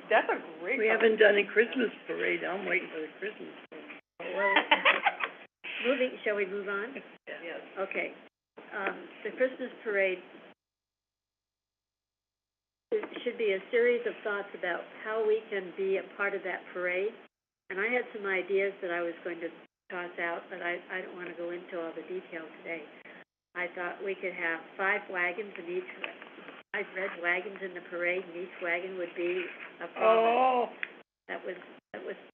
That's a great. We haven't done a Christmas parade, I'm waiting for the Christmas parade. Well, shall we move on? Yes. Okay. The Christmas parade, it should be a series of thoughts about how we can be a part of that parade. And I had some ideas that I was going to toss out, but I don't want to go into all the details today. I thought we could have 5 wagons in each, 5 red wagons in the parade, and each wagon would be a promise. Oh, That was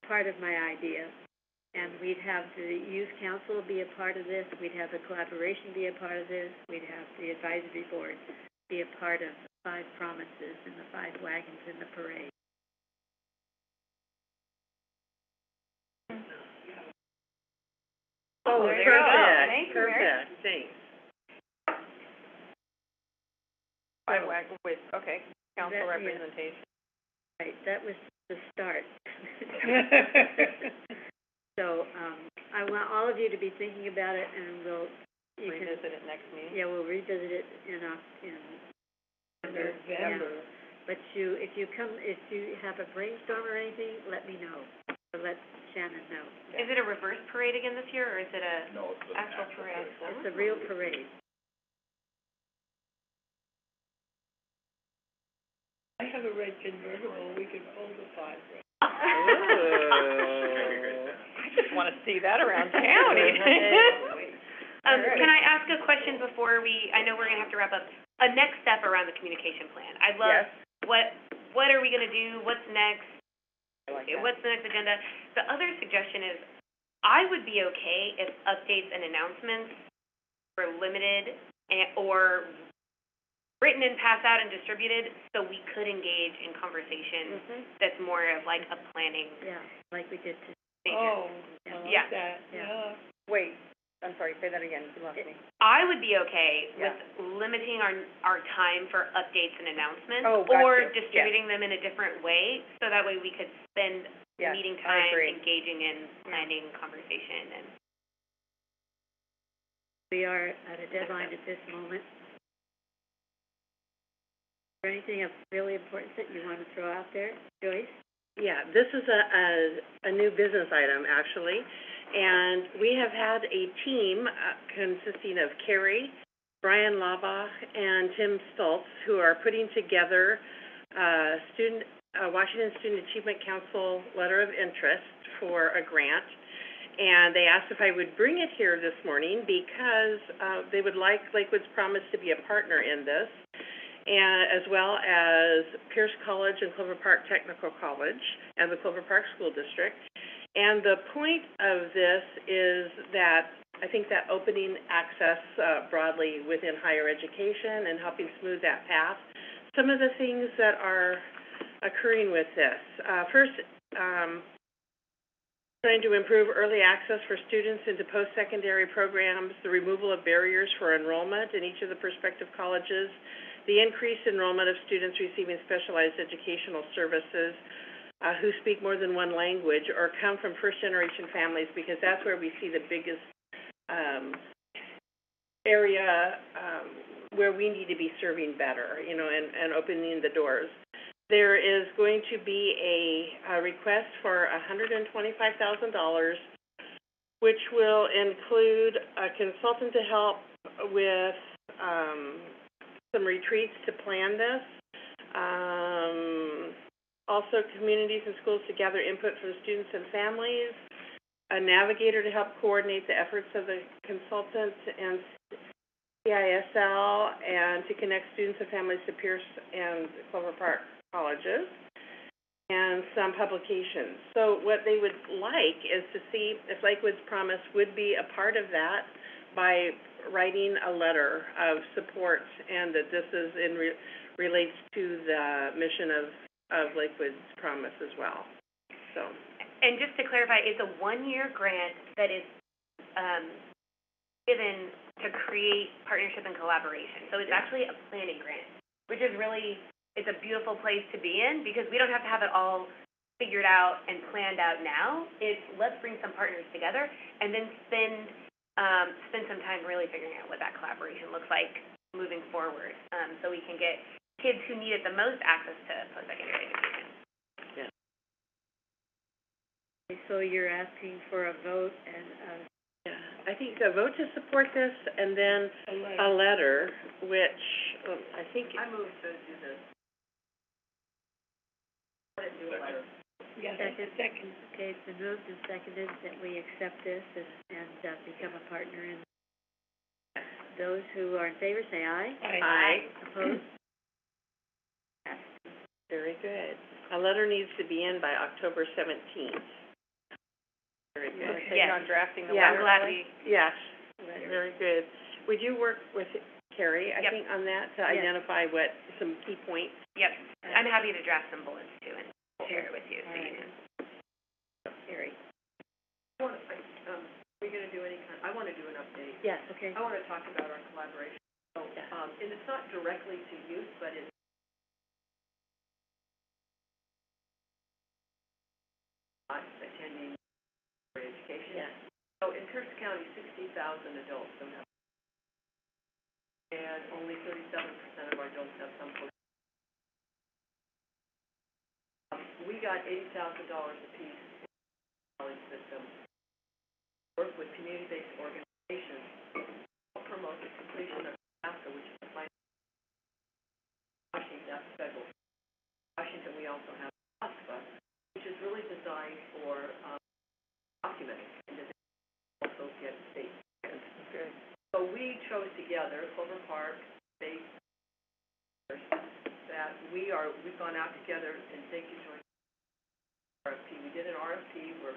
part of my idea. And we'd have the youth council be a part of this, we'd have the collaboration be a part of this, we'd have the advisory board be a part of 5 promises and the 5 wagons in the parade. Oh, there you go. Thank you, Mary. thanks. 5 wagon with, okay, council That- yeah. representation. Right, that was the start. So, I want all of you to be thinking about it, and you can, Revisit it next meeting. yeah, we'll revisit it in November. November. But if you have a brainstorm or anything, let me know, or let Shannon know. Is it a reverse parade again this year, or is it a No, it's the actual parade? It's a real parade. I have a red convertible, we could pull the 5 red. I just want to see that around town. Can I ask a question before I know we're gonna have to wrap up, a next step around the communication plan? I'd love, Yes. what are we gonna do, what's next, I like that. what's the next agenda? The other suggestion is, I would be okay if updates and announcements were limited or written and passed out and distributed, so we could engage in conversation that's more of like a planning Yeah, like we did to, nature. Oh, I Yeah. like that, Yeah. yeah. Wait, I'm sorry, say that again, you lost me. I would be okay Yeah. with limiting our time for updates and announcements, Oh, got or you. distributing them in a different way, so that way we could spend Yes, meeting I time agree. engaging in planning conversation and we are at a deadline at this moment. Is there anything really important that you want to throw out there, Joyce? Yeah, this is a new business item, actually, and we have had a team consisting of Carrie, Brian Lava, and Tim Stoltz, who are putting together Washington Student Achievement Council letter of interest for a grant, and they asked if I would bring it here this morning because they would like Lakewood's Promise to be a partner in this, and as well as Pierce College and Clover Park Technical College and the Clover Park School District. And the point of this is that I think that opening access broadly within higher education and helping smooth that path. Some of the things that are occurring with this. First, trying to improve early access for students into post-secondary programs, the removal of barriers for enrollment in each of the prospective colleges, the increased enrollment of students receiving specialized educational services who speak more than one language or come from first-generation families, because that's where we see the biggest area where we need to be serving better, and opening the doors. There is going to be a request for $125,000, which will include a consultant to help with some retreats to plan this. Also, communities and schools to gather input from students and families. A navigator to help coordinate the efforts of the consultant and CISL, and to connect students and families to Pierce and Clover Park colleges, and some publications. So what they would like is to see if Lakewood's Promise would be a part of that by writing a letter of support, and that this is relates to the mission of Lakewood's Promise as well. So. And just to clarify, it's a one-year grant that is given to create partnership and collaboration. So it's actually a planning grant, which is really, it's a beautiful place to be in, because we don't have to have it all figured out and planned out now. It's let's bring some partners together and then spend some time really figuring out what that collaboration looks like moving forward, so we can get kids who need it the most access to post-secondary education. Yeah. So you're asking for a vote and I think a vote to support this, and then a letter, which I think. I move to do this. I do a letter. Yes, second. Okay, it's been moved and seconded that we accept this and become a partner in. Those who are in favor say aye. Aye. Opposed? Very good. A letter needs to be in by October 17th. Very good. Taking on drafting the Yeah, letter. I'm glad we. Yes, very good. Would you work with Carrie, I Yep. think, on that to identify what some key points? Yep. I'm happy to draft some bullets too and share it with you so you know. Carrie. We're gonna do any kind, I wanna do an update. Yes, okay. I wanna talk about our collaboration. So, and it's not directly to youth, but it's attending education. Yeah. So in Pierce County, 60,000 adults don't have, and only 37% of our adults have some sort of. We got $80,000 apiece in the college system. Work with community-based organizations to promote the completion of FAFSA, which is the final. Washington, that's federal. Washington, we also have FAFSA, which is really designed for documenting individuals also get state grants. Good. So we chose together, Clover Park, state, that we've gone out together and thank you, Joyce, RFP. We did an RFP, we're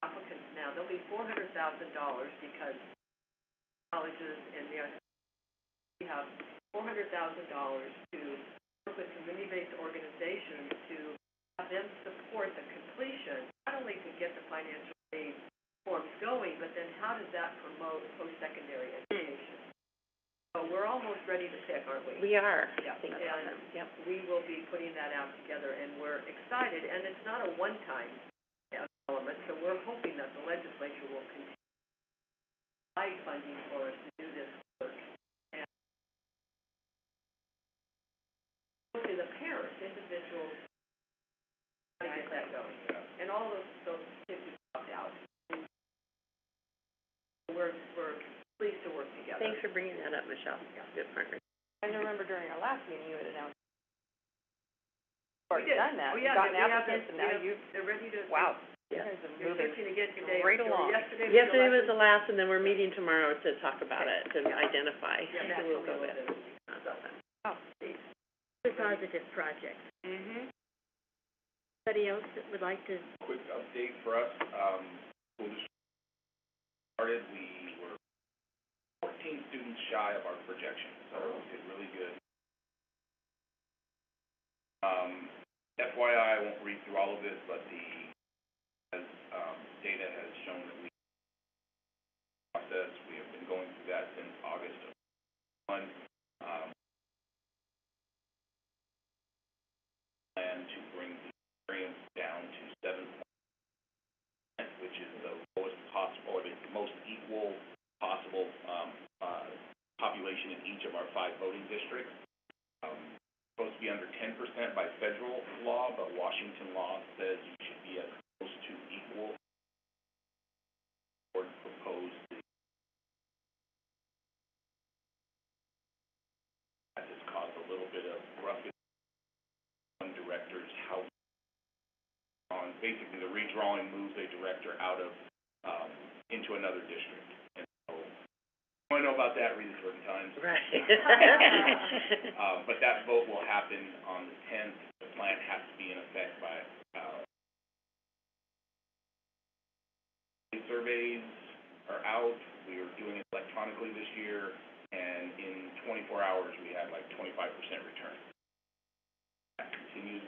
applicants now. There'll be $400,000 because colleges and we have $400,000 to work with community-based organizations to have them support the completion, not only to get the financial aid forms going, but then how does that promote post-secondary education? So we're almost ready to pick, aren't we? We are. Yeah, Thank you. and Yep. we will be putting that out together, and we're excited, and it's not a one-time element, so we're hoping that the legislature will continue provide funding for us to do this work. And mostly the parents, individuals, how to get that going. And all those kids who dropped out. We're pleased to work together. Thanks for bringing that up, Michelle. Good partner. I remember during our last meeting, you had announced. We did. Done that, Oh, yeah, gotten we have applicants, and now you've, they're ready to. wow. You Yeah. guys are You're moving switching again today. right So along. Yesterday was the last, and then we're meeting tomorrow to talk about it, to identify Yeah, who we'll go with. Oh, A positive project. Mm-hmm. Anybody else that would like to? Quick update for us, school district started, we were 14 students shy of our projection, so we did really good. FYI, I won't read through all of this, but data has shown that we have been going through that since August of 1. Plan to bring the variance down to 7%, which is the lowest possible, or the most equal possible population in each of our 5 voting districts. Supposed to be under 10% by federal law, but Washington law says you should be as close to equal. Or proposed that has caused a little bit of roughness on directors, how on basically the redrawing moves a director out of into another district. And so if you want to know about that, read the certain times. Right. But that vote will happen on the 10th. The plan has to be in effect by surveys are out. We are doing it electronically this year, and in 24 hours we had like 25% return. That continues.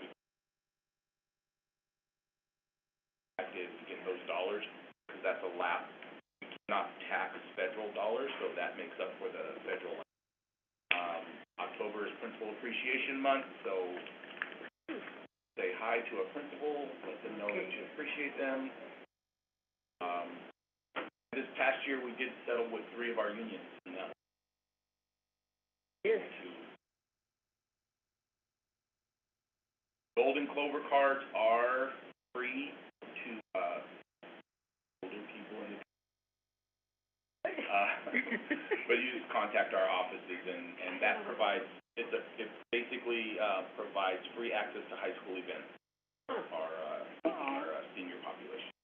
Active to get those dollars, because that's a lap. We cannot tax federal dollars, so that makes up for the federal. October is Principal Appreciation Month, so say hi to a principal, let them know that you appreciate them. This past year, we did settle with 3 of our unions. Yes. Golden Clover cards are free to older people in the but you just contact our offices, and that provides, it basically provides free access to high school events for our senior population.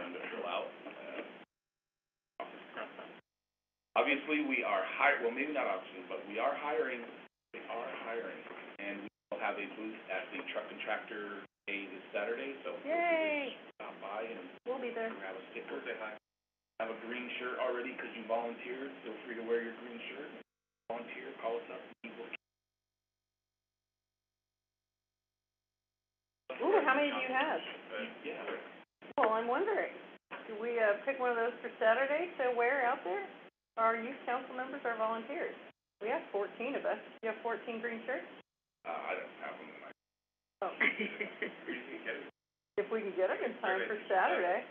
To fill out. Obviously, we are well, maybe not obviously, but we are hiring. We are hiring, and we will have a booth at the Truck and Tractor Day this Saturday. So yay! Stop by and We'll be there. grab a sticker. Say hi. Have a green shirt already because you volunteered. Feel free to wear your green shirt. Volunteer. Call us up. Ooh, how many do you have? Yeah. Well, I'm wondering, do we pick one of those for Saturday to wear out there? Our youth council members are volunteers. We have 14 of us. You have 14 green shirts? I don't have them in my. Oh. If we can get them in time for Saturday.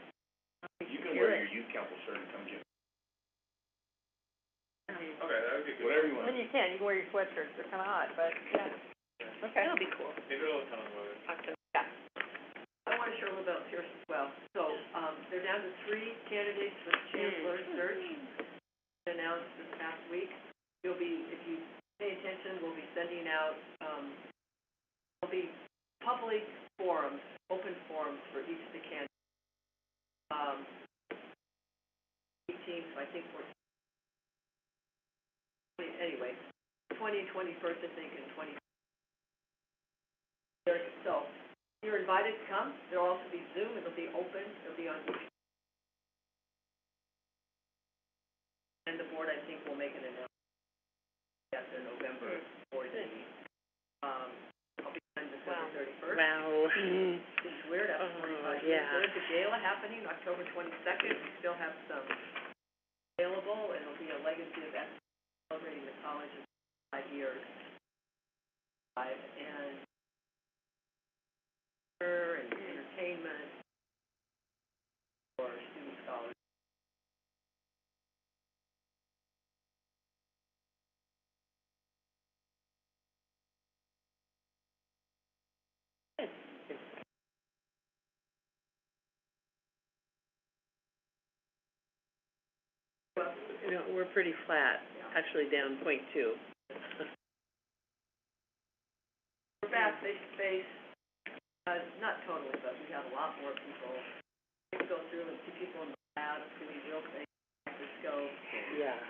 You can wear your youth council shirt and come get. Okay, that would be good. Whatever you want. Then you can wear your sweatshirts. They're kind of hot, but yeah. Okay. That'll be cool. Maybe it'll tell them about it. Yeah. I want to share a little bit here as well. So, they're down to 3 candidates for the chancellor's search. Announced this past week. You'll be, if you pay attention, we'll be sending out, there'll be public forums, open forums for each of the candidates. 18th, I think anyway, 20 and 21st, I think, and 20. So, you're invited to come. There'll also be Zoom. It'll be open. It'll be on YouTube. And the board, I think, will make an announcement at the November board meeting. I'll be on December 31st. Wow. It's weird, after 45 years. Yeah. There's a gala happening October 22nd. We still have some available, and it'll be a legacy event celebrating the college's 5 years. And entertainment for student scholars. No, we're pretty flat, actually down 0.2. We're back face-to-face, not totally, but we have a lot more people. We go through and see people in the lab, see real things, microscope. Yeah.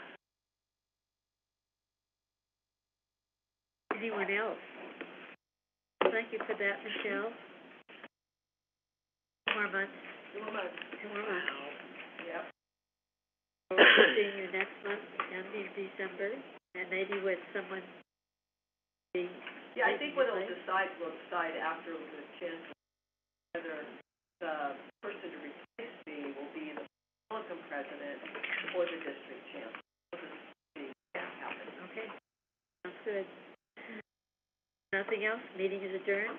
Anyone else? Thank you for that, Michelle. 2 more months. 2 more months. 2 more months. Yep. We'll be seeing you next month, end of December, and maybe with someone Yeah, I think what we'll decide after the chance whether the person to replace me will be the Pelican president or the district chancellor. We'll just see what happens. Okay, sounds good. Nothing else? Meeting is adjourned.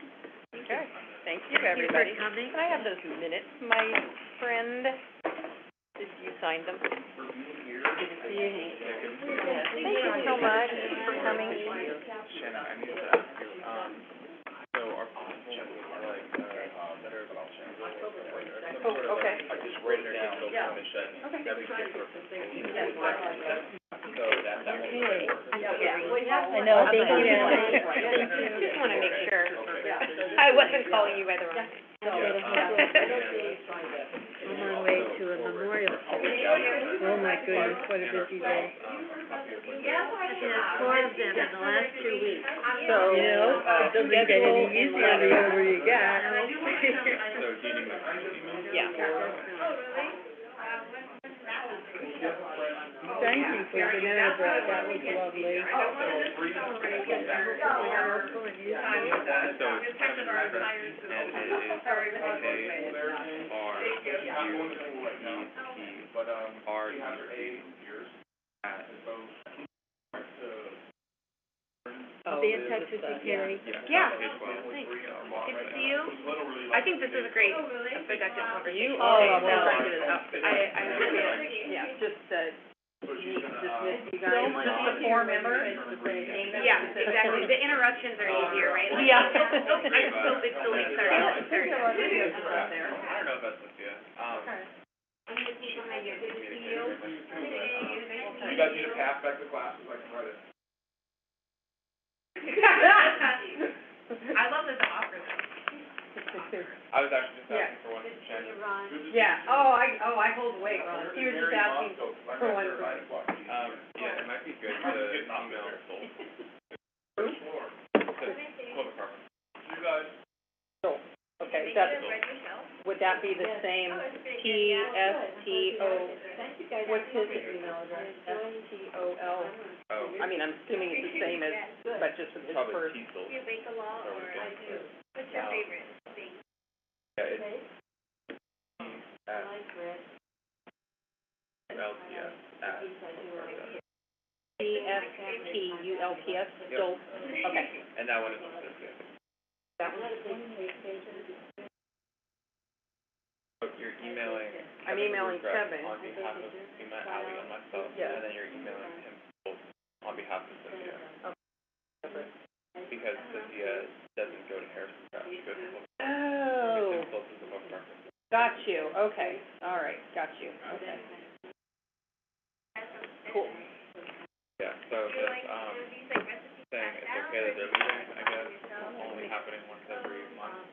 Okay, thank you, everybody. Thank you for coming. Can I have those minutes, my friend? Did you sign them? Good to see you, Hank. Thank you so much for coming. Shannon, I need to ask you, so our position, like, letter about Shannon, or some sort of, okay. I just wrote it down, so that'd be perfect. So that would be perfect. I know, thank you, Emily. Just wanna make sure. Okay. I wasn't calling you by the wrong name. I'm on my way to a memorial service. Oh, my goodness, what a busy day. I've had 4 of them in the last 2 weeks. So, You know, it doesn't get any easier the older you get. So do you need my email? yeah. Thank you for banana bread, that was lovely. So it's I'll be in touch with you, Carrie. Yeah, thanks. Good to see you. I think this is a great, productive conversation. Yeah, just, dismiss you guys, just the 4 members. Yeah, exactly. The interruptions are easier, right? Like, Yeah. It's the late start. I don't know if that's with you. I'm gonna keep on my ear. Good to see you. You guys need to pass back the glasses, I can write it. I love that the offer though. I was actually just asking for one from Shannon. Yeah, I hold weight, Ron. He was just asking for one. Yeah, it might be good to email Clover Carver. You guys. Okay, that's, would that be the same TSTO, what's his email address? STOL, Oh, I mean, I'm assuming it's the same as, but just with his probably first. Teasel. Do you bake a lot or I do? What's your favorite thing? Yeah, it's LTS at TSTULPS, Stolt, okay. and that one is Cynthia. That one. So you're emailing. I'm emailing Kevin. On behalf of Sima, Ali, and myself, Yeah. and then you're emailing him both on behalf of Cynthia. Okay. Because Cynthia doesn't go to Harrison Prep, she goes to Book. Oh, It's close to the Book Market. got you, okay, all right, got you, okay. Cool. Yeah, so just, saying it's okay that they're leaving, I guess, only happening once every month.